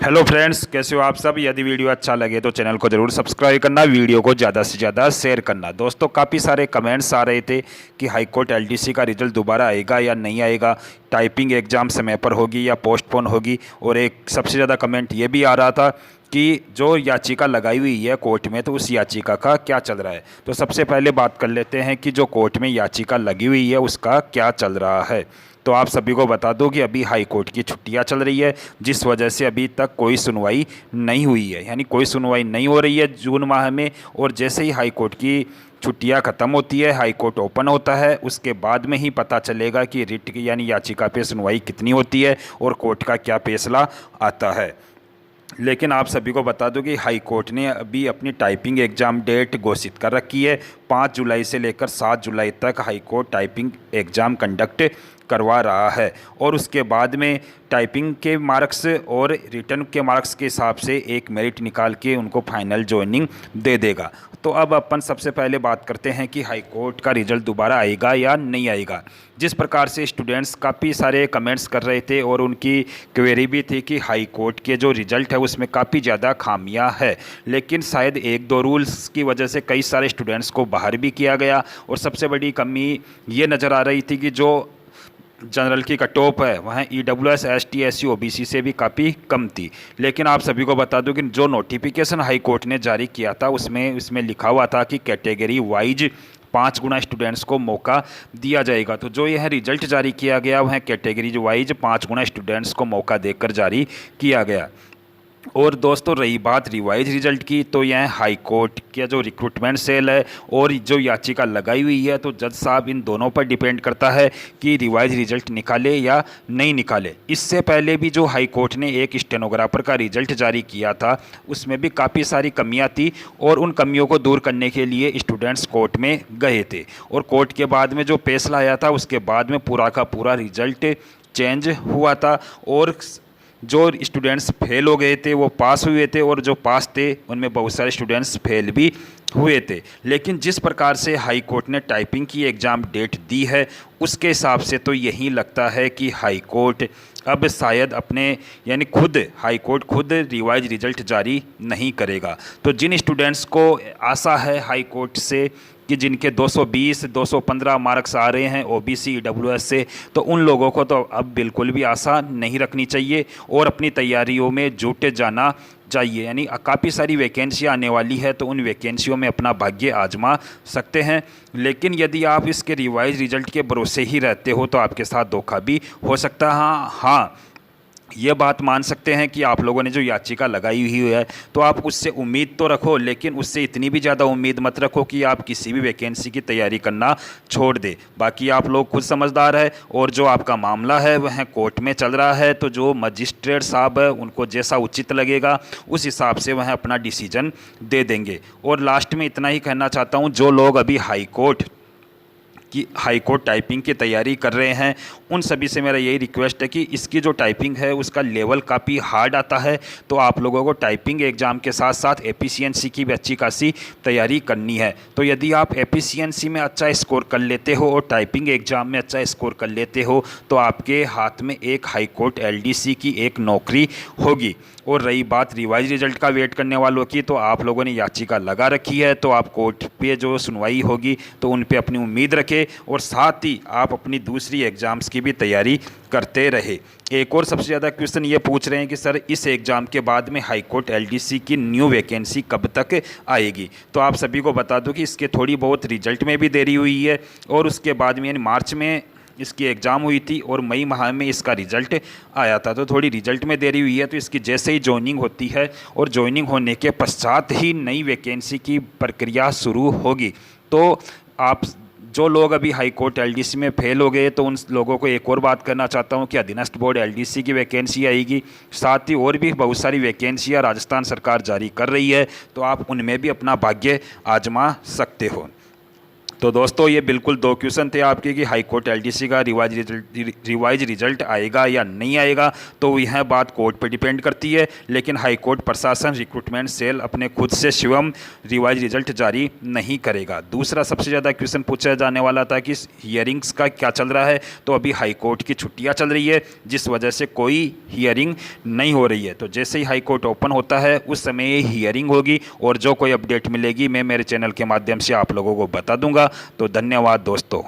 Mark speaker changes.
Speaker 1: Hello friends, कैसे हो आप सब। यदि वीडियो अच्छा लगे तो चैनल को ज़रूर सब्सक्राइब करना, वीडियो को ज़्यादा से ज़्यादा शेयर करना। दोस्तों, काफ़ी सारे कमेंट्स आ रहे थे कि हाई कोर्ट एलडीसी का रिजल्ट दोबारा आएगा या नहीं आएगा, टाइपिंग एग्ज़ाम समय पर होगी या पोस्टपोन होगी। और एक सबसे ज़्यादा कमेंट ये भी आ रहा था कि जो याचिका लगाई हुई है कोर्ट में, तो उस याचिका का क्या चल रहा है। तो सबसे पहले बात कर लेते हैं कि जो कोर्ट में याचिका लगी हुई है उसका क्या चल रहा है। तो आप सभी को बता दूं कि अभी हाई कोर्ट की छुट्टियां चल रही है, जिस वजह से अभी तक कोई सुनवाई नहीं हुई है, यानी कोई सुनवाई नहीं हो रही है जून माह में। और जैसे ही हाई कोर्ट की छुट्टियां ख़त्म होती है, हाई कोर्ट ओपन होता है, उसके बाद में ही पता चलेगा कि रिट यानी याचिका पे सुनवाई कितनी होती है और कोर्ट का क्या फैसला आता है। लेकिन आप सभी को बता दूं कि हाई कोर्ट ने अभी अपनी टाइपिंग एग्ज़ाम डेट घोषित कर रखी है। 5 जुलाई से लेकर 7 जुलाई तक high court typing exam conduct करवा रहा है। और उसके बाद में टाइपिंग के मार्क्स और रिटर्न के मार्क्स के हिसाब से एक मेरिट निकाल के उनको फाइनल ज्वाइनिंग दे देगा। तो अब अपन सबसे पहले बात करते हैं कि हाई कोर्ट का रिज़ल्ट दोबारा आएगा या नहीं आएगा। जिस प्रकार से स्टूडेंट्स काफ़ी सारे कमेंट्स कर रहे थे और उनकी क्वेरी भी थी कि हाई कोर्ट के जो रिज़ल्ट है उसमें काफ़ी ज़्यादा खामियां है, लेकिन शायद 1-2 रूल्स की वजह से कई सारे स्टूडेंट्स को बाहर भी किया गया। और सबसे बड़ी कमी ये नज़र आ रही थी कि जो जनरल की कट ऑफ है वह EWS ST SC OBC से भी काफ़ी कम थी। लेकिन आप सभी को बता दूं कि जो नोटिफिकेशन हाई कोर्ट ने जारी किया था उसमें लिखा हुआ था कि कैटेगरी वाइज 5 गुना स्टूडेंट्स को मौका दिया जाएगा। तो जो यह रिजल्ट जारी किया गया वह कैटेगरी वाइज 5 गुना स्टूडेंट्स को मौका देकर जारी किया गया। और दोस्तों, रही बात रिवाइज रिजल्ट की, तो यह हाई कोर्ट का जो रिक्रूटमेंट सेल है और जो याचिका लगाई हुई है, तो जज साहब इन दोनों पर डिपेंड करता है कि रिवाइज रिजल्ट निकाले या नहीं निकाले। इससे पहले भी जो हाई कोर्ट ने एक स्टेनोग्राफर का रिजल्ट जारी किया था उसमें भी काफ़ी सारी कमियां थी और उन कमियों को दूर करने के लिए स्टूडेंट्स कोर्ट में गए थे। और कोर्ट के बाद में जो फैसला आया था उसके बाद में पूरा का पूरा रिजल्ट चेंज हुआ था। और जो स्टूडेंट्स फेल हो गए थे वो पास हुए थे और जो पास थे उनमें बहुत सारे स्टूडेंट्स फेल भी हुए थे। लेकिन जिस प्रकार से हाई कोर्ट ने टाइपिंग की एग्ज़ाम डेट दी है उसके हिसाब से तो यही लगता है कि हाई कोर्ट अब शायद अपने यानी हाई कोर्ट खुद रिवाइज रिजल्ट जारी नहीं करेगा। तो जिन स्टूडेंट्स को आशा है हाई कोर्ट से कि जिनके 220 215 मार्क्स आ रहे हैं OBC EWS से, तो उन लोगों को तो अब बिल्कुल भी आशा नहीं रखनी चाहिए और अपनी तैयारियों में जुट जाना चाहिए। यानी काफ़ी सारी वैकेंसियाँ आने वाली है तो उन वैकेंसियों में अपना भाग्य आजमा सकते हैं। लेकिन यदि आप इसके रिवाइज रिजल्ट के भरोसे ही रहते हो तो आपके साथ धोखा भी हो सकता है। हाँ, ये बात मान सकते हैं कि आप लोगों ने जो याचिका लगाई हुई है तो आप उससे उम्मीद तो रखो, लेकिन उससे इतनी भी ज़्यादा उम्मीद मत रखो कि आप किसी भी वैकेंसी की तैयारी करना छोड़ दे। बाकी आप लोग खुद समझदार है और जो आपका मामला है वह कोर्ट में चल रहा है, तो जो मजिस्ट्रेट साहब है उनको जैसा उचित लगेगा उस हिसाब से वह अपना डिसीजन दे देंगे। और लास्ट में इतना ही कहना चाहता हूँ, जो लोग अभी हाई कोर्ट टाइपिंग की तैयारी कर रहे हैं उन सभी से मेरा यही रिक्वेस्ट है कि इसकी जो टाइपिंग है उसका लेवल काफ़ी हार्ड आता है, तो आप लोगों को टाइपिंग एग्ज़ाम के साथ साथ एफिशिएंसी की भी अच्छी खासी तैयारी करनी है। तो यदि आप एफिशिएंसी में अच्छा स्कोर कर लेते हो और टाइपिंग एग्ज़ाम में अच्छा स्कोर कर लेते हो तो आपके हाथ में एक हाई कोर्ट LDC की एक नौकरी होगी। और रही बात रिवाइज रिजल्ट का वेट करने वालों की, तो आप लोगों ने याचिका लगा रखी है तो आप कोर्ट पे जो सुनवाई होगी तो उन पे अपनी उम्मीद रखें और साथ ही आप अपनी दूसरी एग्ज़ाम्स की भी तैयारी करते रहे। एक और सबसे ज़्यादा क्वेश्चन ये पूछ रहे हैं कि सर इस एग्ज़ाम के बाद में हाई कोर्ट LDC की न्यू वैकेंसी कब तक आएगी। तो आप सभी को बता दूं कि इसके थोड़ी बहुत रिजल्ट में भी देरी हुई है और उसके बाद में यानी मार्च में इसकी एग्ज़ाम हुई थी और मई माह में इसका रिज़ल्ट आया था, तो थोड़ी रिज़ल्ट में देरी हुई है। तो इसकी जैसे ही ज्वाइनिंग होती है और ज्वाइनिंग होने के पश्चात ही नई वैकेंसी की प्रक्रिया शुरू होगी। तो आप जो लोग अभी हाई कोर्ट LDC में फेल हो गए तो उन लोगों को एक और बात करना चाहता हूं कि अधीनस्थ बोर्ड LDC की वैकेंसी आएगी, साथ ही और भी बहुत सारी वैकेंसियाँ राजस्थान सरकार जारी कर रही है, तो आप उनमें भी अपना भाग्य आजमा सकते हो। तो दोस्तों ये बिल्कुल 2 क्वेश्चन थे आपके कि हाई कोर्ट एलडीसी का रिवाइज रिजल्ट आएगा या नहीं आएगा। तो यह बात कोर्ट पर डिपेंड करती है, लेकिन हाई कोर्ट प्रशासन रिक्रूटमेंट सेल अपने खुद से स्वयं रिवाइज रिजल्ट जारी नहीं करेगा। दूसरा सबसे ज़्यादा क्वेश्चन पूछा जाने वाला था कि हियरिंग्स का क्या चल रहा है। तो अभी हाई कोर्ट की छुट्टियाँ चल रही है, जिस वजह से कोई हियरिंग नहीं हो रही है। तो जैसे ही हाई कोर्ट ओपन होता है उस समय ये हियरिंग होगी, और जो कोई अपडेट मिलेगी मैं मेरे चैनल के माध्यम से आप लोगों को बता दूंगा। तो धन्यवाद दोस्तों।